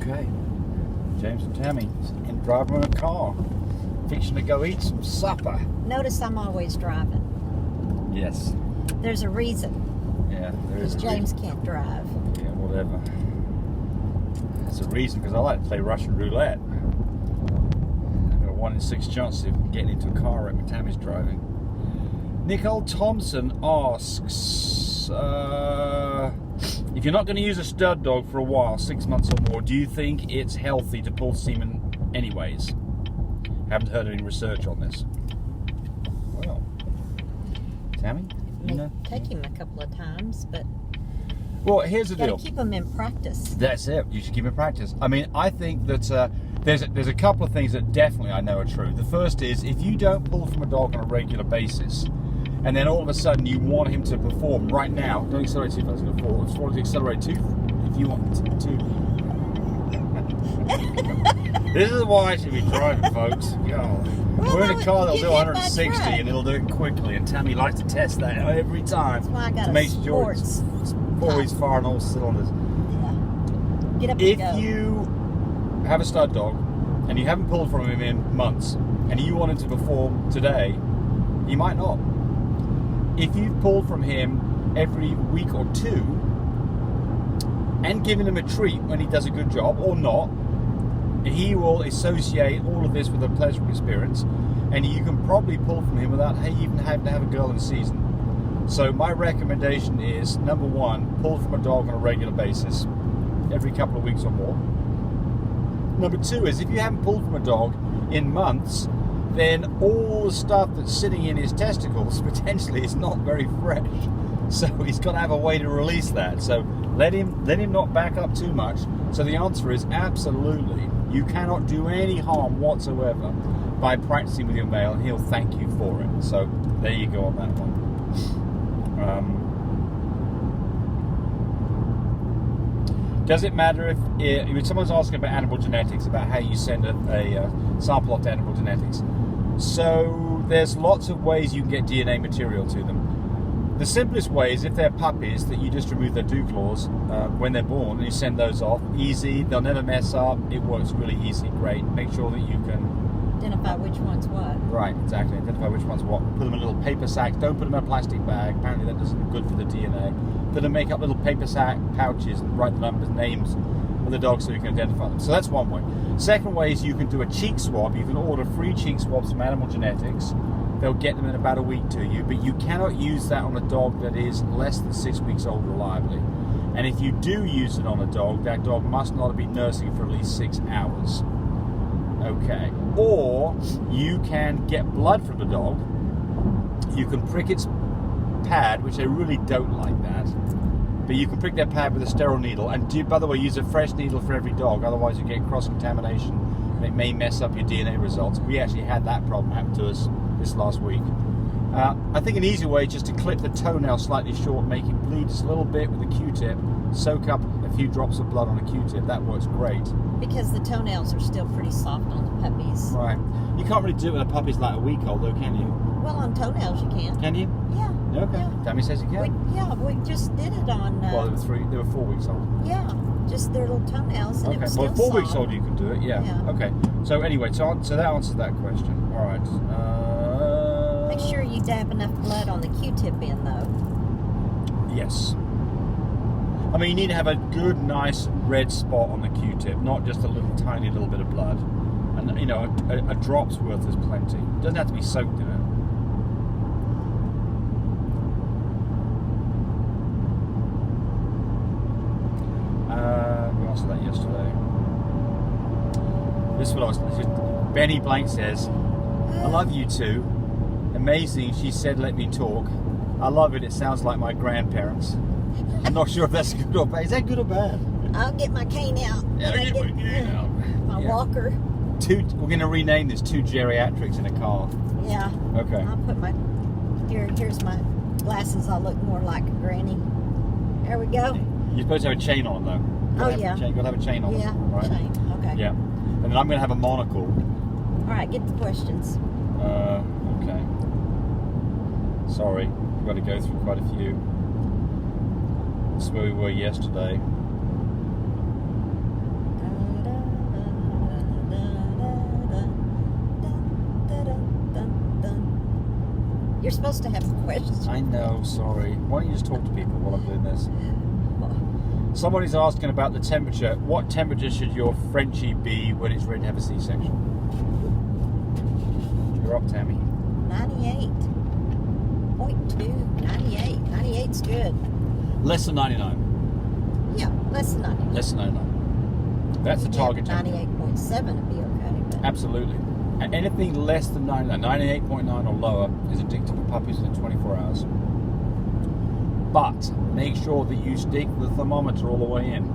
Okay. James and Tammy in driving a car, fixing to go eat some supper. Notice I'm always driving. Yes. There's a reason. Yeah, there is. Because James can't drive. Yeah, whatever. It's a reason because I like to play Russian roulette. I've got a 1 in 6 chance of getting into a car wreck when Tammy's driving. Nicole Thompson asks, if you're not going to use a stud dog for a while, 6 months or more, do you think it's healthy to pull semen anyways? Haven't heard any research on this. Well, Tammy, you know? Take him a couple of times, but well, here's the deal. Keep him in practice. That's it. You should keep him in practice. I mean, I think that there's a couple of things that definitely I know are true. The first is if you don't pull from a dog on a regular basis, and then all of a sudden you want him to perform right now, don't accelerate too fast, it's going to fall. It's falling to accelerate too if you want to. This is why I should be driving, folks. We're in a car that'll do 160 and it'll do it quickly, and Tammy likes to test that every time. That's why I got to make sure it's always firing all cylinders. Yeah. Get up If and go. you have a stud dog and you haven't pulled from him in months and you want him to perform today, you might not. If you've pulled from him every week or two and given him a treat when he does a good job or not, he will associate all of this with a pleasurable experience, and you can probably pull from him without even having to have a girl in season. So my recommendation is, number one, pull from a dog on a regular basis, every couple of weeks or more. Number two is, if you haven't pulled from a dog in months, then all the stuff that's sitting in his testicles potentially is not very fresh. So he's got to have a way to release that. So let him not back up too much. So the answer is absolutely. You cannot do any harm whatsoever by practicing with your male, and he'll thank you for it. So there you go on that one. Does it matter if someone's asking about animal genetics, about how you send a sample off to animal genetics? So there's lots of ways you can get DNA material to them. The simplest way is if they're puppies, that you just remove their dew claws when they're born, and you send those off. Easy, they'll never mess up. It works really easy, great. Make sure that you can identify which one's what. Right, exactly. Identify which one's what. Put them in little paper sacks. Don't put them in a plastic bag. Apparently that doesn't look good for the DNA. Put them, make up little paper sack pouches and write the numbers, names of the dogs so you can identify them. So that's one way. Second way is you can do a cheek swab. You can order free cheek swabs from Animal Genetics. They'll get them in about a week to you, but you cannot use that on a dog that is less than 6 weeks old reliably. And if you do use it on a dog, that dog must not have been nursing for at least 6 hours. Okay. Or you can get blood from the dog. You can prick its pad, which they really don't like that. But you can prick their pad with a sterile needle. And by the way, use a fresh needle for every dog, otherwise you get cross-contamination and it may mess up your DNA results. We actually had that problem happen to us this last week. I think an easy way is just to clip the toenail slightly short, make it bleed just a little bit with a Q-tip, soak up a few drops of blood on a Q-tip. That works great. Because the toenails are still pretty soft on the puppies. Right. You can't really do it when a puppy's like a week old, though, can you? Well, on toenails you can. Can you? Yeah. Okay. Yeah. Tammy says you can. We just did it on. Well, they were 4 weeks old. Yeah, just their little toenails, and okay. it was Well, still 4 weeks soft. old you can do it. Yeah. Okay. So anyway, so that answers that question. All right. Make sure you dab enough blood on the Q-tip in, though. Yes. I mean, you need to have a good, nice red spot on the Q-tip, not just a little tiny little bit of blood. And you know, a drop's worth is plenty. It doesn't have to be soaked in it. We answered that yesterday. This is what I was. Benny Blank says, "I love you two. Amazing." She said, "Let me talk." I love it. It sounds like my grandparents. I'm not sure if that's good or bad. Is that good or bad? I'll get my cane out. Yeah, get my cane out. My walker. We're going to rename this 2 geriatrics in a car. Yeah. Okay. I'll put my here's my glasses. I'll look more like a granny. There we go. You're supposed to have a chain on though. Yeah. You've got to have a chain on. Yeah. Right? Chain. Okay. Yeah. And then I'm going to have a monocle. All right. Get the questions. Okay. Sorry, we've got to go through quite a few. This is where we were yesterday. supposed to have questions. I know, sorry. Why don't you just talk to people while I'm doing this? Somebody's asking about the temperature. What temperature should your Frenchie be when it's ready to have a C-section? You're up, Tammy. 98.2, 98. 98's good. Less than 99. Yeah, less than 99. Less than 99. That's the target temperature. 98.7 would be okay. But Absolutely. And anything less than 99, 98.9 or lower is addictive to puppies within 24 hours. But make sure that you stick the thermometer all the way in.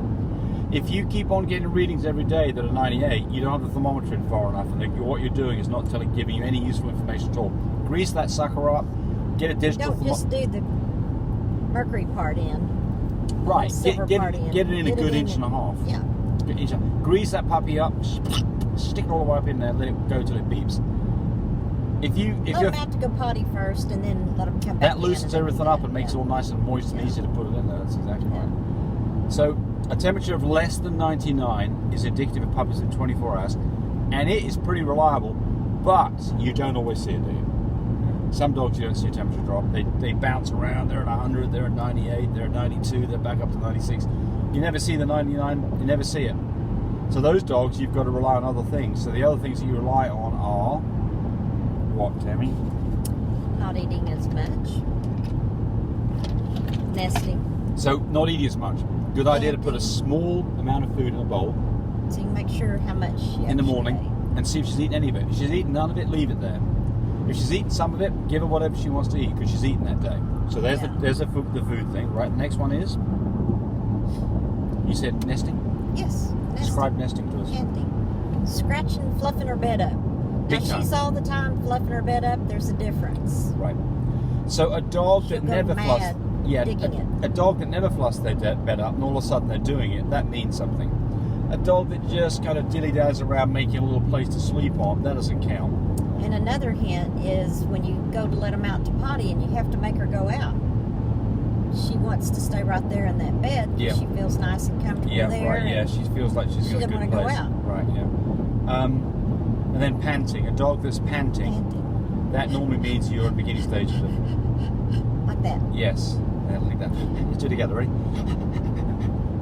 If you keep on getting readings every day that are 98, you don't have the thermometer in far enough, and what you're doing is not giving you any useful information at all. Grease that sucker up, get a digital don't just do the mercury part in. Right, get it in a good inch and a half. Yeah. Grease that puppy up, stick it all the way up in there, let it go till it beeps. If Let you're them have to go potty first, and then let them come back. that loosens everything up and makes it all nice and moist and easy to put it in there. That's exactly right. So a temperature of less than 99 is indicative of puppies in 24 hours, and it is pretty reliable, but you don't always see it, do you? Some dogs you don't see a temperature drop. They bounce around. They're at 100, they're at 98, they're at 92, they're back up to 96. You never see the 99, you never see it. So those dogs, you've got to rely on other things. So the other things that you rely on are what, Tammy? Not eating as much. Nesting. So not eating as much. Good idea to put a small amount of food in a bowl So you can make sure how much she in the actually morning ate. and see if she's eaten any of it. If she's eaten none of it, leave it there. If she's eaten some of it, give her whatever she wants to eat because she's eaten that day. So there's the food thing, right? The next one is, you said nesting? Yes. Describe nesting to us. Nesting. Scratching, fluffing her bed up. Big Now time. she's all the time fluffing her bed up. There's a difference. Right. So a dog She'll that go never fluffs, mad digging it. a dog that never fluffs their bed up, and all of a sudden they're doing it, that means something. A dog that just kind of dilly-dads around making a little place to sleep on, that doesn't count. And another hint is when you go to let them out to potty and you have to make her go out. She wants to stay right there in that bed because she feels nice and comfortable there. Right. Yeah, she feels like she's in a good place. She doesn't want to go out. Right. Yeah. And then panting. A dog that's panting. That normally means you're at the beginning stages of. Like that. Yes. Like that. Let's do it together, ready?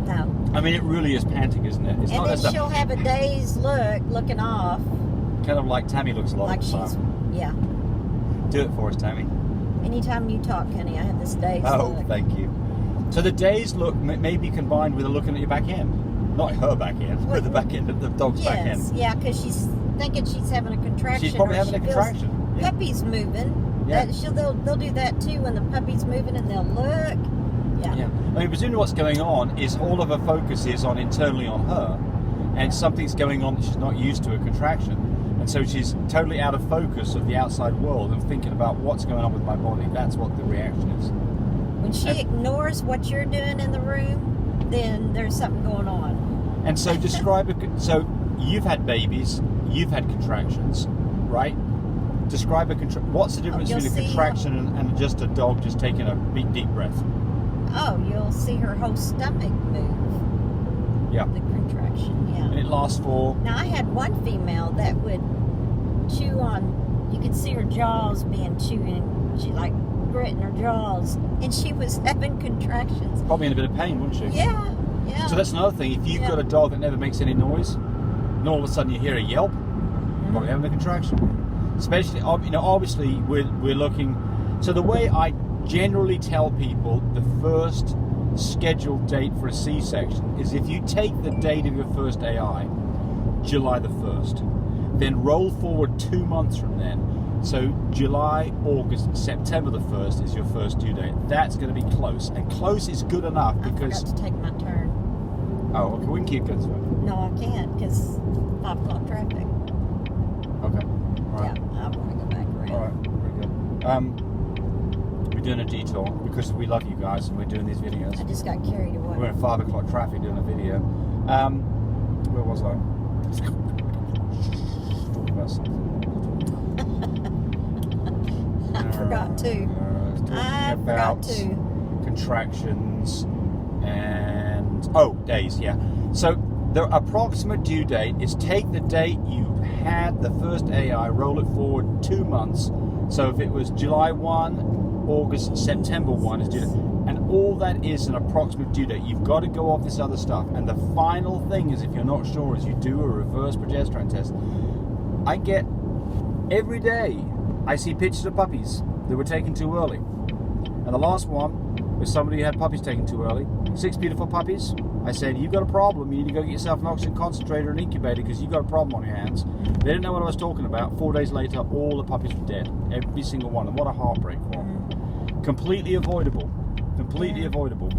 No. I mean, it really is panting, isn't it? It's And not then just she'll have a dazed look, looking off. kind of like Tammy looks a lot Like of the she's, time. yeah. Do it for us, Tammy. Anytime you talk, honey, I have this dazed Oh, look. thank you. So the dazed look may be combined with a looking at your back end. Not her back end, but the back end of the dog's back end. Yes, yeah, because she's thinking she's having a contraction. She's probably or having a she feels contraction. Yeah. Puppy's moving. Yeah. They'll do that too when the puppy's moving and they'll look. Yeah. Yeah. I mean, presumably what's going on is all of her focus is on internally on her, and something's going on that she's not used to, a contraction. And so she's totally out of focus of the outside world and thinking about what's going on with my body. That's what the reaction is. When she ignores what you're doing in the room, then there's something going on. And so so you've had babies, you've had contractions, right? Describe what's the difference between a contraction and just a dog just taking a deep breath? Oh, you'll see her whole stomach move. Yeah. The contraction, yeah. And it lasts for... Now, I had one female that would chew on, you could see her jaws being chewing, she like gritting her jaws, and she was having contractions. Probably in a bit of pain, wouldn't she? Yeah, yeah. So that's another thing. If you've got a dog that never makes any noise, and all of a sudden you hear a yelp, probably having a contraction. Especially, obviously we're looking. So the way I generally tell people the first scheduled date for a C-section is if you take the date of your first AI, July the 1st, then roll forward 2 months from then. So July, August, September the 1st is your first due date. That's going to be close, and close is good enough because. I forgot to take my turn. Oh, okay, we can keep going. No, I can't because 5 o'clock traffic. Okay. All right. Yeah, I want to go back around. All right. Very good. We're doing a detour because we love you guys and we're doing these videos. I just got carried away. We're in 5 o'clock traffic doing a video. Where was I? Talking about something. I forgot to. I forgot to. Contractions and days. Yeah. So The approximate due date is take the date you had the first AI, roll it forward 2 months. So if it was July 1, August, September 1 is due date. And all that is an approximate due date. You've got to go off this other stuff. And the final thing is, if you're not sure, is you do a reverse progesterone test. I get, every day, I see pictures of puppies that were taken too early. And the last one was somebody who had puppies taken too early. 6 beautiful puppies. I said, you've got a problem. You need to go get yourself an oxygen concentrator and incubator because you've got a problem on your hands. They didn't know what I was talking about. 4 days later, all the puppies were dead. Every single one. And what a heartbreak for them. Completely avoidable. Completely avoidable.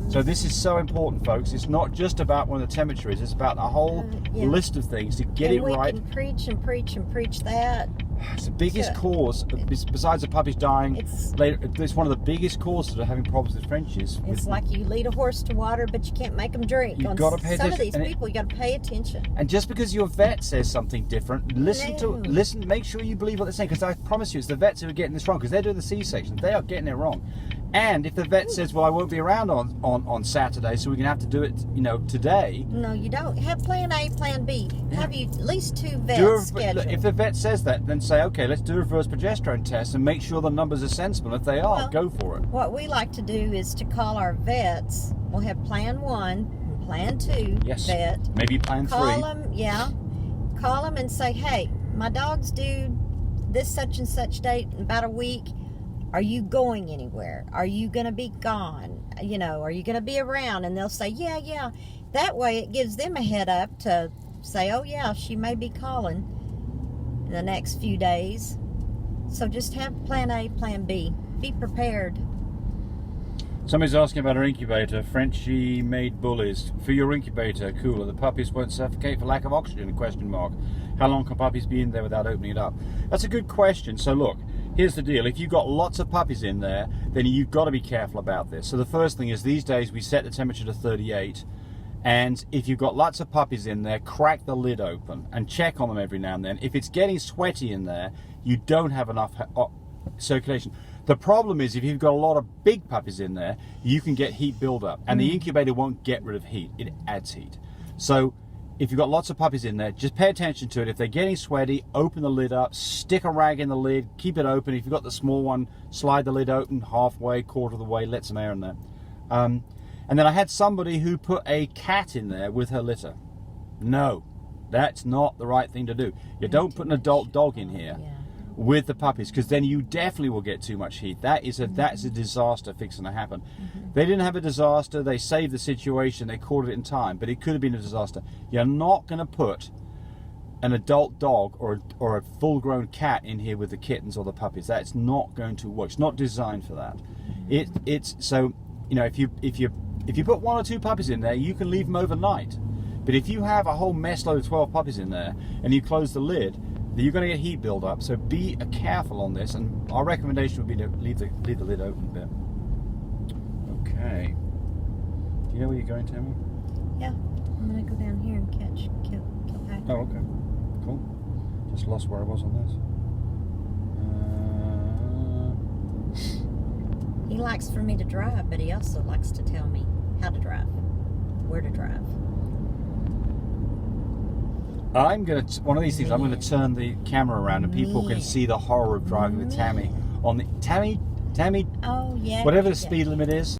So this is so important, folks. It's not just about when the temperature is. It's about a whole list of things to get it right. And we can preach and preach and preach that. It's the biggest cause, besides the puppies dying. It's one of the biggest causes of having problems with Frenchies. It's like you lead a horse to water, but you can't make them drink. You've got to pay attention. Some of these people, you got to pay attention. And just because your vet says something different, listen. Make sure you believe what they're saying, because I promise you, it's the vets who are getting this wrong, because they're doing the C-section. They are getting it wrong. And if the vet says, "Well, I won't be around on Saturday, so we're gonna have to do it, today." No, you don't. Have Plan A, Plan B. Have you at least 2 vets scheduled. If the vet says that, then say, "Okay, let's do a reverse progesterone test and make sure the numbers are sensible." If they are, go for it. What we like to do is to call our vets. We'll have Plan 1, Plan 2 vet. Maybe Plan 3. Call them, Call them and say, "Hey, my dog's due this such and such date in about a week. Are you going anywhere? Are you going to be gone? Are you going to be around?" And they'll say, yeah. That way it gives them a head up to say, "Oh, yeah, she may be calling in the next few days." So just have Plan A, Plan B. Be prepared. Somebody's asking about our incubator. Frenchie made bullies. For your incubator cooler, the puppies won't suffocate for lack of oxygen? How long can puppies be in there without opening it up? That's a good question. So look, here's the deal. If you've got lots of puppies in there, then you've got to be careful about this. So the first thing is, these days we set the temperature to 38. And if you've got lots of puppies in there, crack the lid open and check on them every now and then. If it's getting sweaty in there, you don't have enough circulation. The problem is, if you've got a lot of big puppies in there, you can get heat buildup. And the incubator won't get rid of heat. It adds heat. So if you've got lots of puppies in there, just pay attention to it. If they're getting sweaty, open the lid up, stick a rag in the lid, keep it open. If you've got the small one, slide the lid open halfway, quarter of the way, let some air in there. And then I had somebody who put a cat in there with her litter. No, that's not the right thing to do. You don't put an adult dog in here with the puppies, because then you definitely will get too much heat. That's a disaster fixing to happen. They didn't have a disaster. They saved the situation. They caught it in time, but it could have been a disaster. You're not going to put an adult dog or a full-grown cat in here with the kittens or the puppies. That's not going to work. It's not designed for that. It's so, if you put 1 or 2 puppies in there, you can leave them overnight. But if you have a whole mess load of 12 puppies in there and you close the lid, you're going to get heat build up. So be careful on this, and our recommendation would be to leave the lid open a bit. Okay. Do you know where you're going, Tammy? Yeah, I'm going to go down here and kill Patrick. Oh, okay. Cool. Just lost where I was on this. He likes for me to drive, but he also likes to tell me how to drive, where to drive. One of these things, I'm going to turn the camera around and people can see the horror of driving with Tammy. Tammy, oh, yeah, whatever the speed limit is,